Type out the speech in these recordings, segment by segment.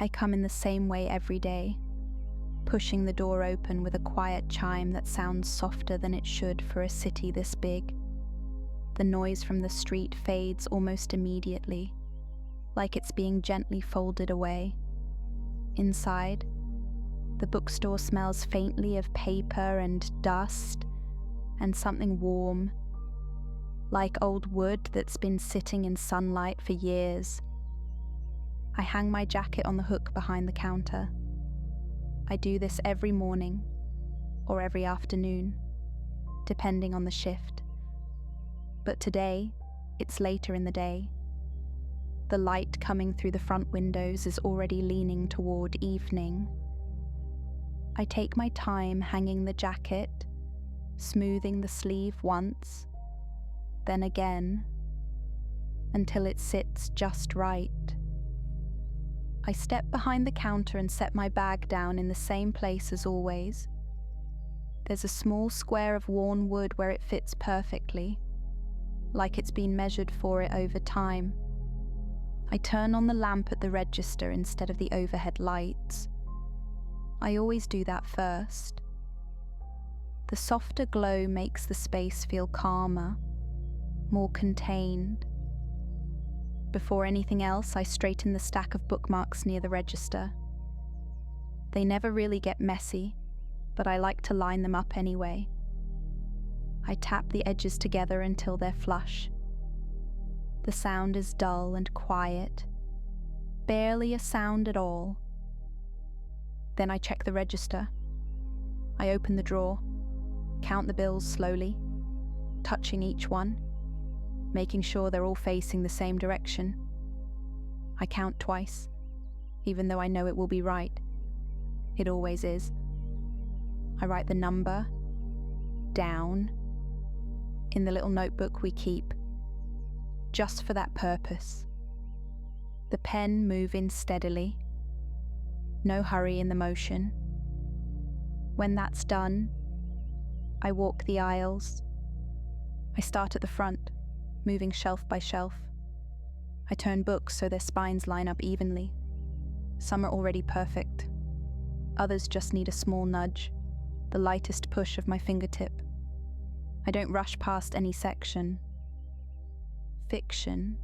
I come in the same way every day, pushing the door open with a quiet chime that sounds softer than it should for a city this big. The noise from the street fades almost immediately, like it's being gently folded away. Inside, the bookstore smells faintly of paper and dust and something warm, like old wood that's been sitting in sunlight for years. I hang my jacket on the hook behind the counter. I do this every morning or every afternoon, depending on the shift. But today, it's later in the day. The light coming through the front windows is already leaning toward evening. I take my time hanging the jacket, smoothing the sleeve once, then again, until it sits just right. I step behind the counter and set my bag down in the same place as always. There's a small square of worn wood where it fits perfectly, like it's been measured for it over time. I turn on the lamp at the register instead of the overhead lights. I always do that first. The softer glow makes the space feel calmer, more contained. Before anything else, I straighten the stack of bookmarks near the register. They never really get messy, but I like to line them up anyway. I tap the edges together until they're flush. The sound is dull and quiet, barely a sound at all. Then I check the register. I open the drawer, count the bills slowly, touching each one, making sure they're all facing the same direction. I count twice, even though I know it will be right. It always is. I write the number down in the little notebook we keep, just for that purpose. The pen moving steadily, no hurry in the motion. When that's done, I walk the aisles. I start at the front, moving shelf by shelf. I turn books so their spines line up evenly. Some are already perfect. Others just need a small nudge, the lightest push of my fingertip. I don't rush past any section. Fiction,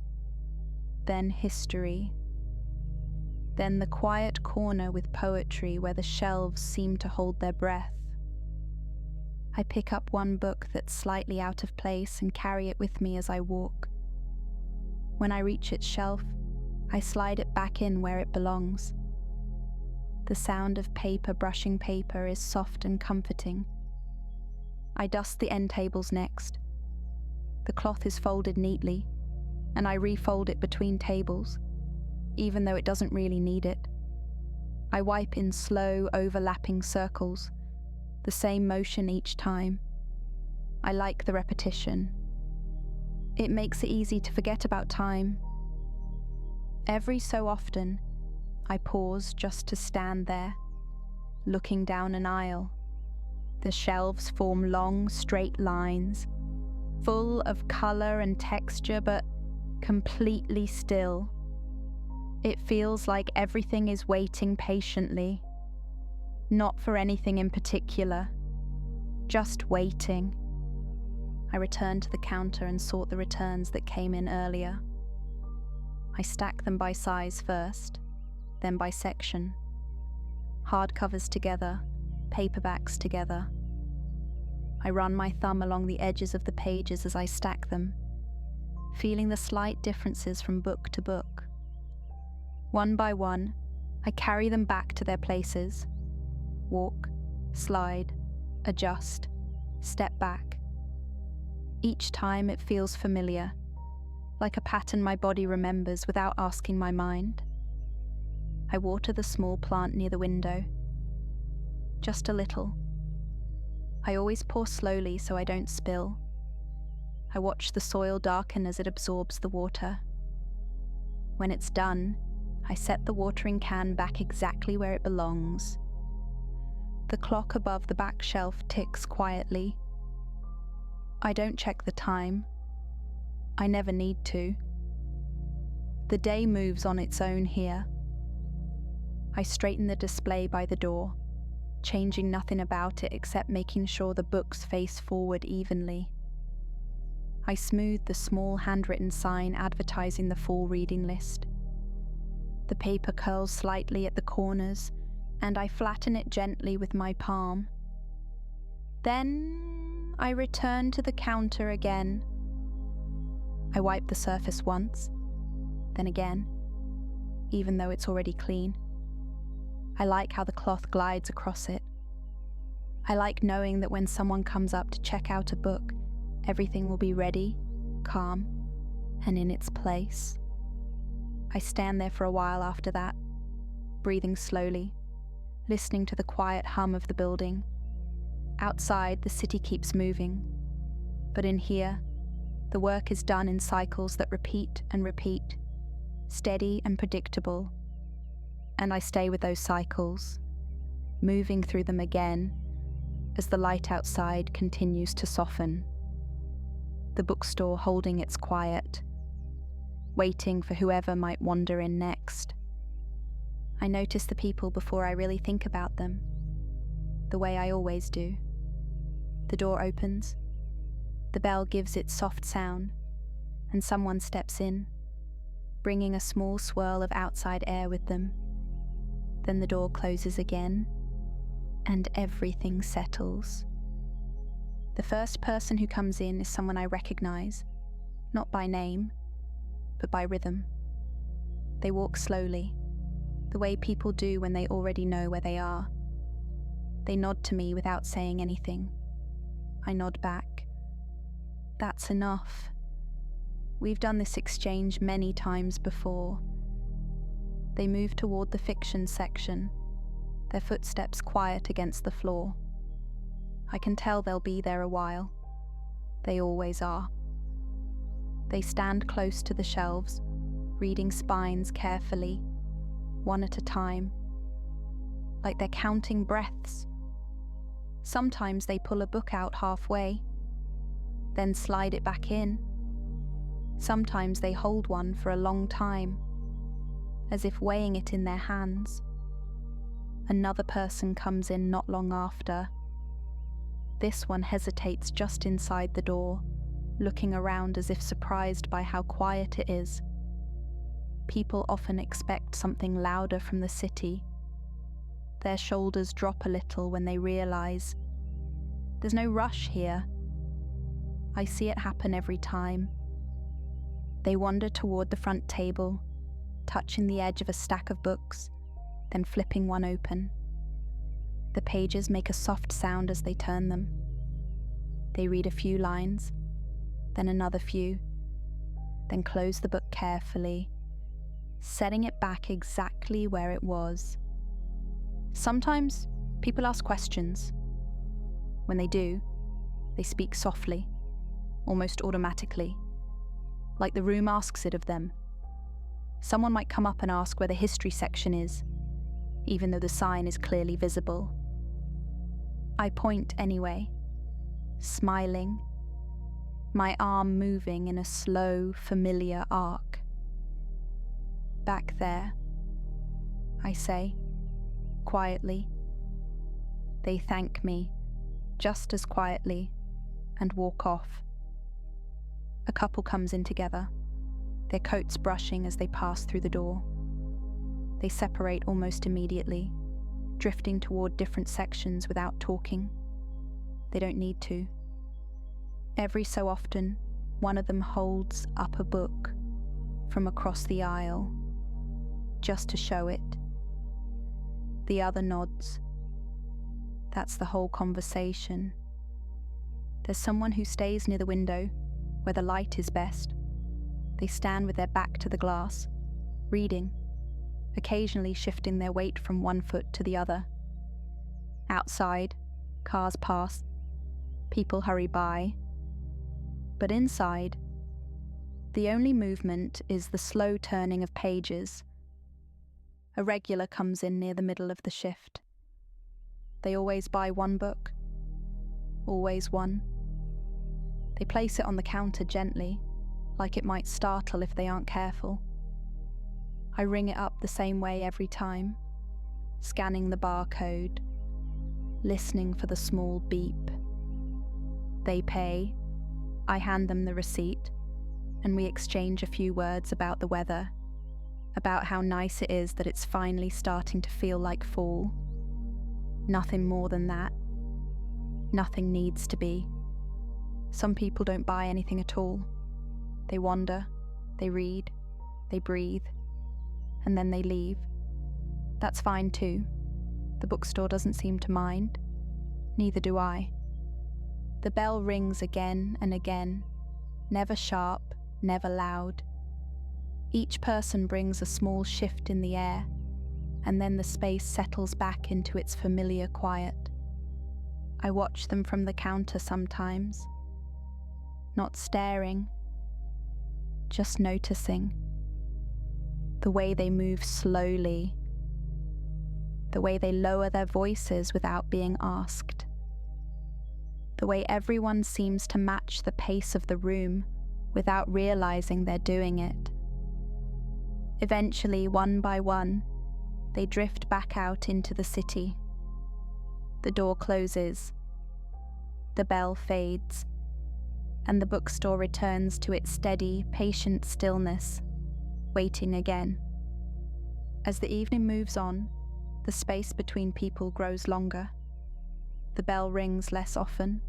then history, then the quiet corner with poetry where the shelves seem to hold their breath. I pick up one book that's slightly out of place and carry it with me as I walk. When I reach its shelf, I slide it back in where it belongs. The sound of paper brushing paper is soft and comforting. I dust the end tables next. The cloth is folded neatly, and I refold it between tables, even though it doesn't really need it. I wipe in slow, overlapping circles, the same motion each time. I like the repetition. It makes it easy to forget about time. Every so often, I pause just to stand there, looking down an aisle. The shelves form long, straight lines, full of color and texture, but completely still. It feels like everything is waiting patiently, not for anything in particular, just waiting. I return to the counter and sort the returns that came in earlier. I stack them by size first, then by section. Hardcovers together, paperbacks together. I run my thumb along the edges of the pages as I stack them, feeling the slight differences from book to book. One by one, I carry them back to their places. Walk, slide, adjust, step back. Each time it feels familiar, like a pattern my body remembers without asking my mind. I water the small plant near the window. Just a little. I always pour slowly so I don't spill. I watch the soil darken as it absorbs the water. When it's done, I set the watering can back exactly where it belongs. The clock above the back shelf ticks quietly. I don't check the time. I never need to. The day moves on its own here. I straighten the display by the door, changing nothing about it except making sure the books face forward evenly. I smooth the small handwritten sign advertising the fall reading list. The paper curls slightly at the corners, and I flatten it gently with my palm. Then I return to the counter again. I wipe the surface once, then again, even though it's already clean. I like how the cloth glides across it. I like knowing that when someone comes up to check out a book, everything will be ready, calm, and in its place. I stand there for a while after that, breathing slowly, listening to the quiet hum of the building. Outside, the city keeps moving, but in here, the work is done in cycles that repeat and repeat, steady and predictable. And I stay with those cycles, moving through them again as the light outside continues to soften. The bookstore holding its quiet, waiting for whoever might wander in next. I notice the people before I really think about them, the way I always do. The door opens, the bell gives its soft sound, and someone steps in, bringing a small swirl of outside air with them. Then the door closes again, and everything settles. The first person who comes in is someone I recognize, not by name, but by rhythm. They walk slowly, the way people do when they already know where they are. They nod to me without saying anything. I nod back. That's enough. We've done this exchange many times before. They move toward the fiction section, their footsteps quiet against the floor. I can tell they'll be there a while. They always are. They stand close to the shelves, reading spines carefully, one at a time, like they're counting breaths. Sometimes they pull a book out halfway, then slide it back in. Sometimes they hold one for a long time, as if weighing it in their hands. Another person comes in not long after. This one hesitates just inside the door, looking around as if surprised by how quiet it is. People often expect something louder from the city. Their shoulders drop a little when they realize there's no rush here. I see it happen every time. They wander toward the front table, touching the edge of a stack of books, then flipping one open. The pages make a soft sound as they turn them. They read a few lines, then another few, then close the book carefully, setting it back exactly where it was. Sometimes people ask questions. When they do, they speak softly, almost automatically, like the room asks it of them. Someone might come up and ask where the history section is, even though the sign is clearly visible. I point anyway, smiling, my arm moving in a slow, familiar arc. Back there, I say, quietly. They thank me, just as quietly, and walk off. A couple comes in together, their coats brushing as they pass through the door. They separate almost immediately, drifting toward different sections without talking. They don't need to. Every so often, one of them holds up a book from across the aisle, just to show it. The other nods. That's the whole conversation. There's someone who stays near the window, where the light is best. They stand with their back to the glass, reading, occasionally shifting their weight from one foot to the other. Outside, cars pass, people hurry by. But inside, the only movement is the slow turning of pages. A regular comes in near the middle of the shift. They always buy one book, always one. They place it on the counter gently, like it might startle if they aren't careful. I ring it up the same way every time, scanning the barcode, listening for the small beep. They pay, I hand them the receipt, and we exchange a few words about the weather, about how nice it is that it's finally starting to feel like fall. Nothing more than that. Nothing needs to be. Some people don't buy anything at all. They wander, they read, they breathe, and then they leave. That's fine too. The bookstore doesn't seem to mind. Neither do I. The bell rings again and again, never sharp, never loud. Each person brings a small shift in the air, and then the space settles back into its familiar quiet. I watch them from the counter sometimes, not staring, just noticing. The way they move slowly, the way they lower their voices without being asked, the way everyone seems to match the pace of the room without realizing they're doing it. Eventually, one by one, they drift back out into the city. The door closes, the bell fades, and the bookstore returns to its steady, patient stillness, waiting again. As the evening moves on, the space between people grows longer. The bell rings less often.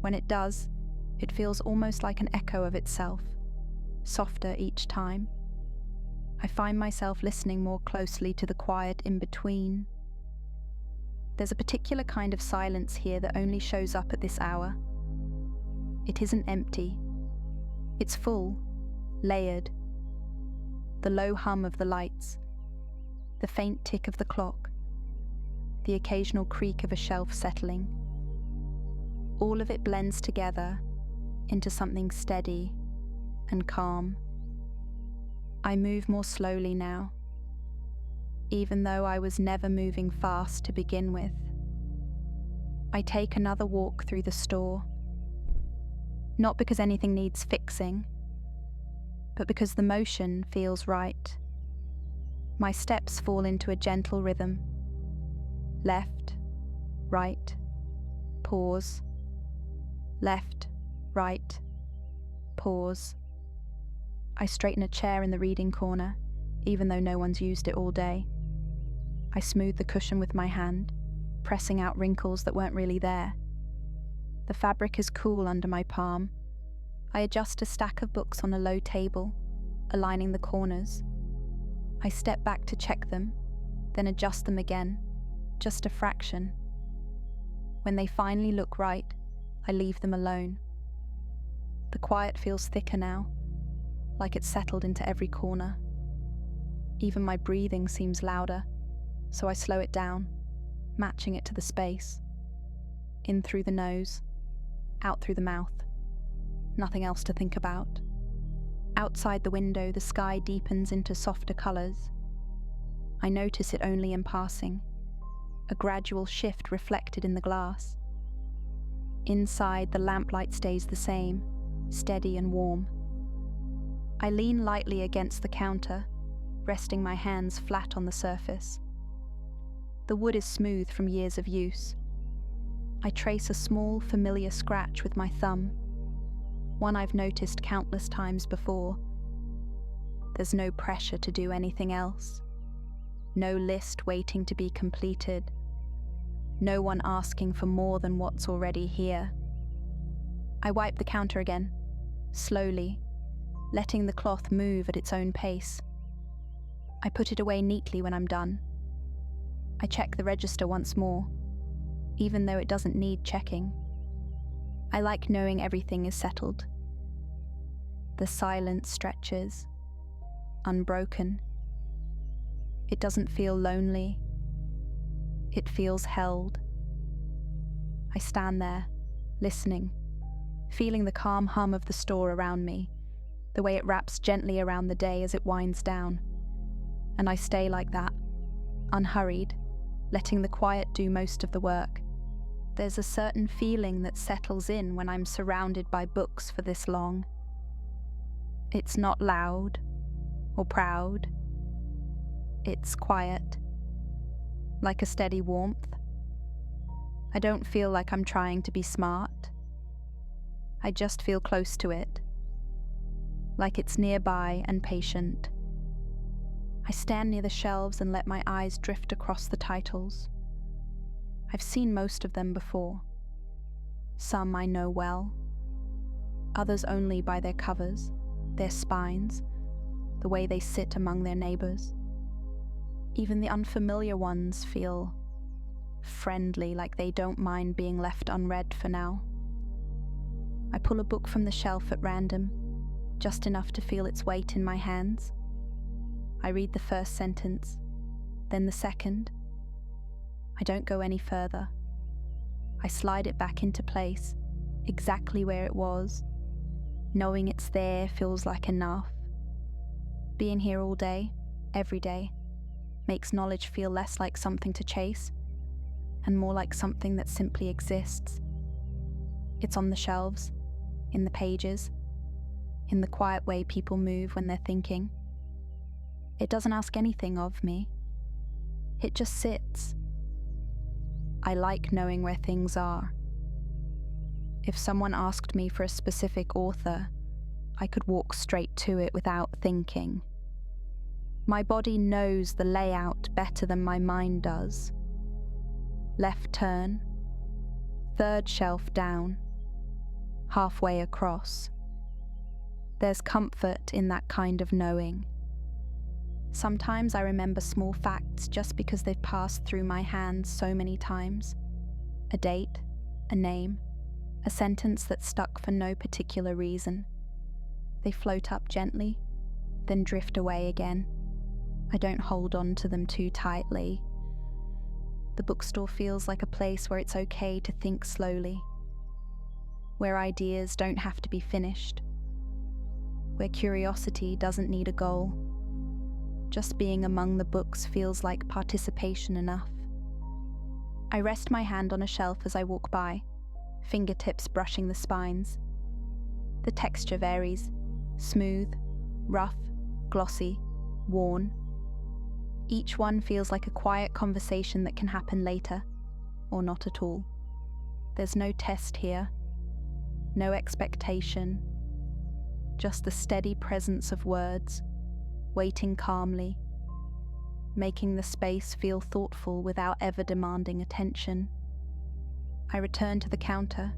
When it does, it feels almost like an echo of itself, softer each time. I find myself listening more closely to the quiet in between. There's a particular kind of silence here that only shows up at this hour. It isn't empty. It's full, layered. The low hum of the lights, the faint tick of the clock, the occasional creak of a shelf settling. All of it blends together into something steady and calm. I move more slowly now, even though I was never moving fast to begin with. I take another walk through the store, not because anything needs fixing, but because the motion feels right. My steps fall into a gentle rhythm. Left, right, pause. Left, right, pause. I straighten a chair in the reading corner, even though no one's used it all day. I smooth the cushion with my hand, pressing out wrinkles that weren't really there. The fabric is cool under my palm. I adjust a stack of books on a low table, aligning the corners. I step back to check them, then adjust them again, just a fraction. When they finally look right, I leave them alone. The quiet feels thicker now, like it's settled into every corner. Even my breathing seems louder, so I slow it down, matching it to the space. In through the nose, out through the mouth. Nothing else to think about. Outside the window, the sky deepens into softer colours. I notice it only in passing, a gradual shift reflected in the glass. Inside, the lamplight stays the same, steady and warm. I lean lightly against the counter, resting my hands flat on the surface. The wood is smooth from years of use. I trace a small, familiar scratch with my thumb, one I've noticed countless times before. There's no pressure to do anything else. No list waiting to be completed. No one asking for more than what's already here. I wipe the counter again, slowly, letting the cloth move at its own pace. I put it away neatly when I'm done. I check the register once more, even though it doesn't need checking. I like knowing everything is settled. The silence stretches, unbroken. It doesn't feel lonely. It feels held. I stand there, listening, feeling the calm hum of the store around me, the way it wraps gently around the day as it winds down. And I stay like that, unhurried, letting the quiet do most of the work. There's a certain feeling that settles in when I'm surrounded by books for this long. It's not loud or proud. It's quiet, like a steady warmth. I don't feel like I'm trying to be smart. I just feel close to it, like it's nearby and patient. I stand near the shelves and let my eyes drift across the titles. I've seen most of them before. Some I know well, others only by their covers, their spines, the way they sit among their neighbors. Even the unfamiliar ones feel friendly, like they don't mind being left unread for now. I pull a book from the shelf at random, just enough to feel its weight in my hands. I read the first sentence, then the second. I don't go any further. I slide it back into place, exactly where it was. Knowing it's there feels like enough. Being here all day, every day, makes knowledge feel less like something to chase, and more like something that simply exists. It's on the shelves, in the pages, in the quiet way people move when they're thinking. It doesn't ask anything of me. It just sits. I like knowing where things are. If someone asked me for a specific author, I could walk straight to it without thinking. My body knows the layout better than my mind does. Left turn, third shelf down, halfway across. There's comfort in that kind of knowing. Sometimes I remember small facts just because they've passed through my hands so many times. A date, a name, a sentence that stuck for no particular reason. They float up gently, then drift away again. I don't hold on to them too tightly. The bookstore feels like a place where it's okay to think slowly, where ideas don't have to be finished, where curiosity doesn't need a goal. Just being among the books feels like participation enough. I rest my hand on a shelf as I walk by, fingertips brushing the spines. The texture varies: smooth, rough, glossy, worn. Each one feels like a quiet conversation that can happen later, or not at all. There's no test here, no expectation, just the steady presence of words, waiting calmly, making the space feel thoughtful without ever demanding attention. I return to the counter,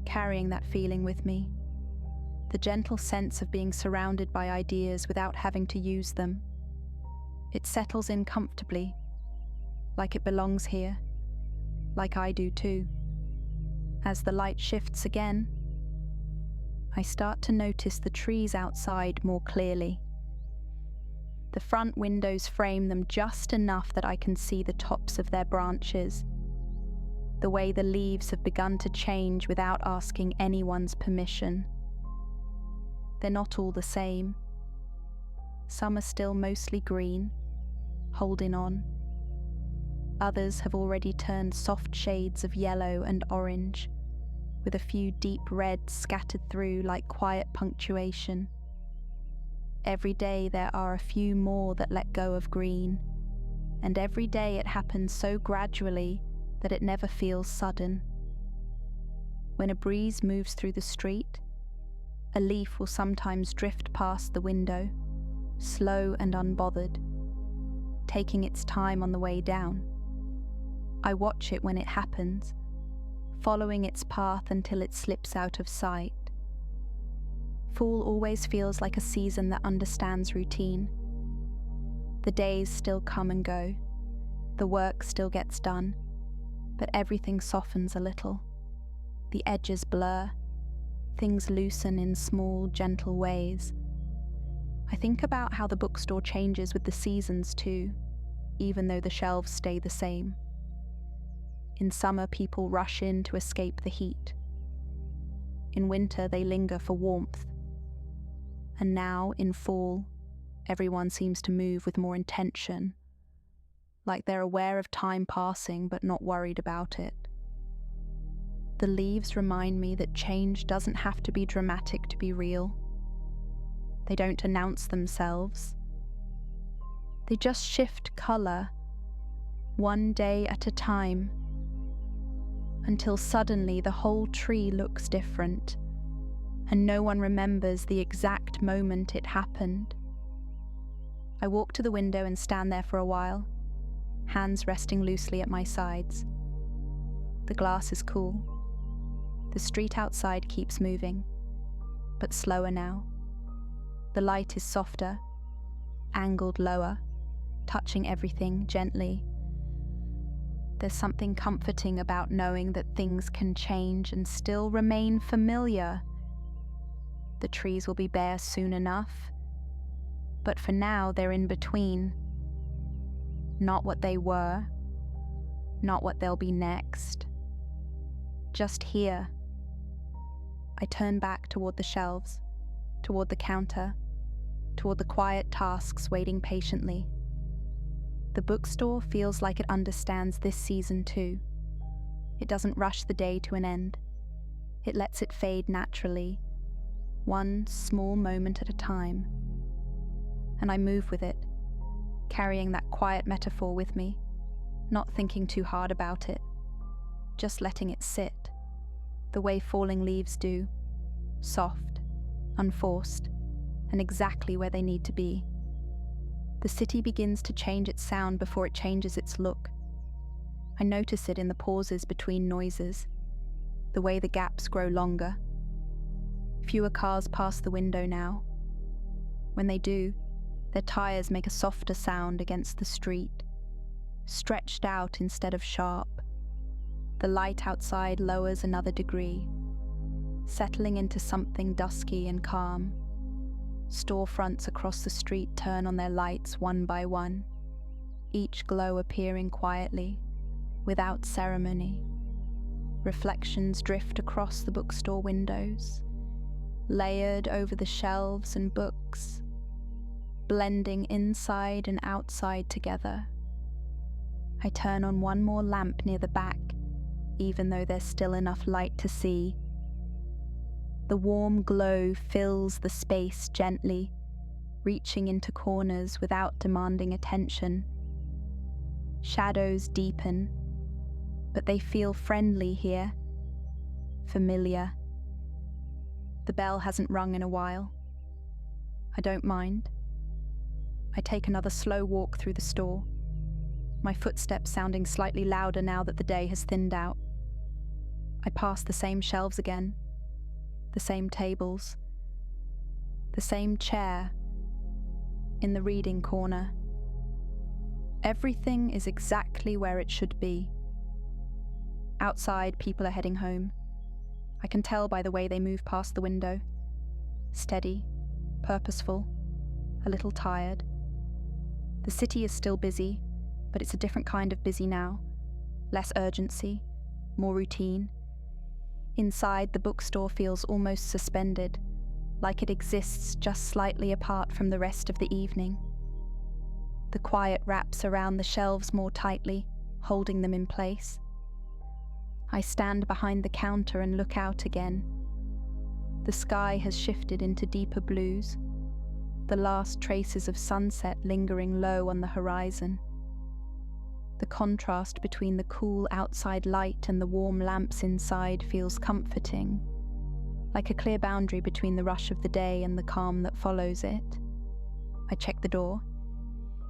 carrying that feeling with me, the gentle sense of being surrounded by ideas without having to use them. It settles in comfortably, like it belongs here, like I do too. As the light shifts again, I start to notice the trees outside more clearly. The front windows frame them just enough that I can see the tops of their branches, the way the leaves have begun to change without asking anyone's permission. They're not all the same. Some are still mostly green, holding on. Others have already turned soft shades of yellow and orange, with a few deep reds scattered through like quiet punctuation. Every day there are a few more that let go of green, and every day it happens so gradually that it never feels sudden. When a breeze moves through the street, a leaf will sometimes drift past the window, slow and unbothered, taking its time on the way down. I watch it when it happens, following its path until it slips out of sight. Fall always feels like a season that understands routine. The days still come and go, the work still gets done, but everything softens a little. The edges blur, things loosen in small, gentle ways. I think about how the bookstore changes with the seasons too, even though the shelves stay the same. In summer, people rush in to escape the heat. In winter, they linger for warmth. And now, in fall, everyone seems to move with more intention, like they're aware of time passing but not worried about it. The leaves remind me that change doesn't have to be dramatic to be real. They don't announce themselves. They just shift colour, one day at a time, until suddenly the whole tree looks different, and no one remembers the exact moment it happened. I walk to the window and stand there for a while, hands resting loosely at my sides. The glass is cool. The street outside keeps moving, but slower now. The light is softer, angled lower, touching everything gently. There's something comforting about knowing that things can change and still remain familiar. The trees will be bare soon enough, but for now they're in between. Not what they were, not what they'll be next. Just here. I turn back toward the shelves, toward the counter, toward the quiet tasks waiting patiently. The bookstore feels like it understands this season too. It doesn't rush the day to an end. It lets it fade naturally, one small moment at a time. And I move with it, carrying that quiet metaphor with me, not thinking too hard about it, just letting it sit, the way falling leaves do, soft, unforced, and exactly where they need to be. The city begins to change its sound before it changes its look. I notice it in the pauses between noises, the way the gaps grow longer. Fewer cars pass the window now. When they do, their tires make a softer sound against the street, stretched out instead of sharp. The light outside lowers another degree, settling into something dusky and calm. Storefronts across the street turn on their lights one by one, each glow appearing quietly, without ceremony. Reflections drift across the bookstore windows, layered over the shelves and books, blending inside and outside together. I turn on one more lamp near the back, even though there's still enough light to see. The warm glow fills the space gently, reaching into corners without demanding attention. Shadows deepen, but they feel friendly here, familiar. The bell hasn't rung in a while. I don't mind. I take another slow walk through the store, my footsteps sounding slightly louder now that the day has thinned out. I pass the same shelves again, the same tables, the same chair in the reading corner. Everything is exactly where it should be. Outside, people are heading home. I can tell by the way they move past the window. Steady, purposeful, a little tired. The city is still busy, but it's a different kind of busy now. Less urgency, more routine. Inside, the bookstore feels almost suspended, like it exists just slightly apart from the rest of the evening. The quiet wraps around the shelves more tightly, holding them in place. I stand behind the counter and look out again. The sky has shifted into deeper blues, the last traces of sunset lingering low on the horizon. The contrast between the cool outside light and the warm lamps inside feels comforting, like a clear boundary between the rush of the day and the calm that follows it. I check the door,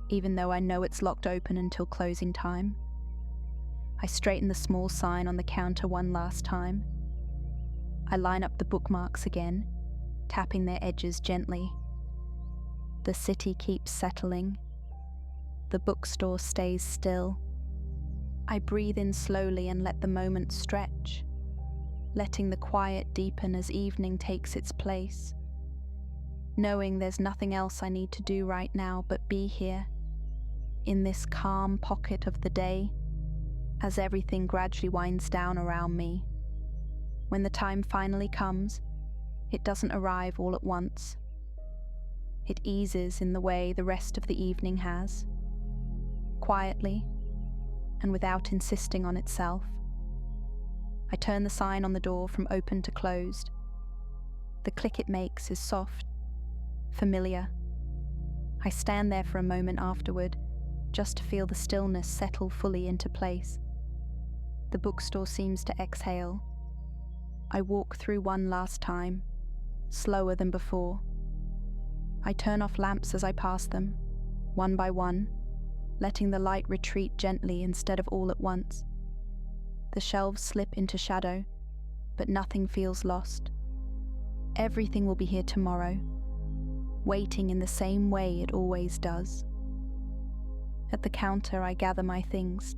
even though I know it's locked open until closing time. I straighten the small sign on the counter one last time. I line up the bookmarks again, tapping their edges gently. The city keeps settling. The bookstore stays still. I breathe in slowly and let the moment stretch, letting the quiet deepen as evening takes its place, knowing there's nothing else I need to do right now but be here, in this calm pocket of the day, as everything gradually winds down around me. When the time finally comes, it doesn't arrive all at once. It eases in the way the rest of the evening has, quietly and without insisting on itself. I turn the sign on the door from open to closed. The click it makes is soft, familiar. I stand there for a moment afterward, just to feel the stillness settle fully into place. The bookstore seems to exhale. I walk through one last time, slower than before. I turn off lamps as I pass them, one by one, letting the light retreat gently instead of all at once. The shelves slip into shadow, but nothing feels lost. Everything will be here tomorrow, waiting in the same way it always does. At the counter, I gather my things.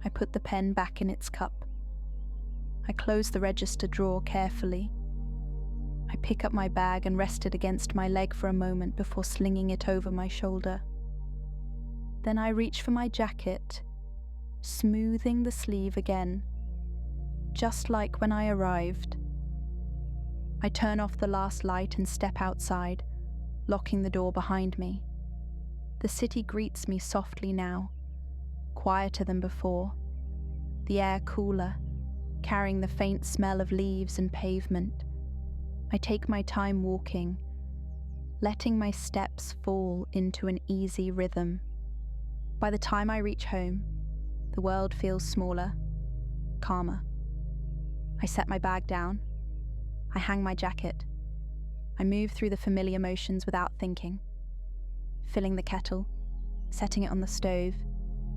I put the pen back in its cup. I close the register drawer carefully. I pick up my bag and rest it against my leg for a moment before slinging it over my shoulder. Then I reach for my jacket, smoothing the sleeve again, just like when I arrived. I turn off the last light and step outside, locking the door behind me. The city greets me softly now, quieter than before, the air cooler, carrying the faint smell of leaves and pavement. I take my time walking, letting my steps fall into an easy rhythm. By the time I reach home, the world feels smaller, calmer. I set my bag down. I hang my jacket. I move through the familiar motions without thinking. Filling the kettle, setting it on the stove,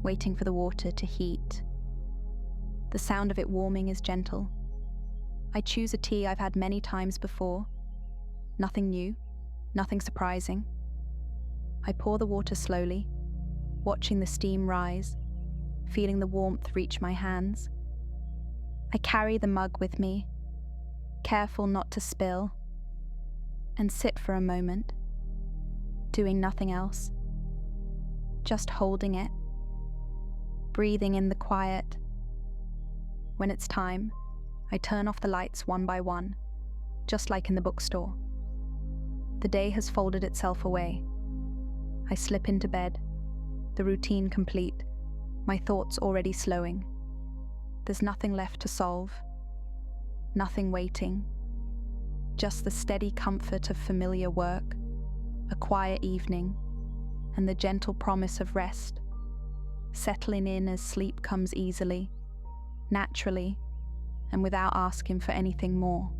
waiting for the water to heat. The sound of it warming is gentle. I choose a tea I've had many times before. Nothing new, nothing surprising. I pour the water slowly, watching the steam rise, feeling the warmth reach my hands. I carry the mug with me, careful not to spill, and sit for a moment, doing nothing else, just holding it, breathing in the quiet. When it's time, I turn off the lights one by one, just like in the bookstore. The day has folded itself away. I slip into bed, the routine complete, my thoughts already slowing. There's nothing left to solve, nothing waiting, just the steady comfort of familiar work, a quiet evening, and the gentle promise of rest, settling in as sleep comes easily, naturally, and without asking for anything more.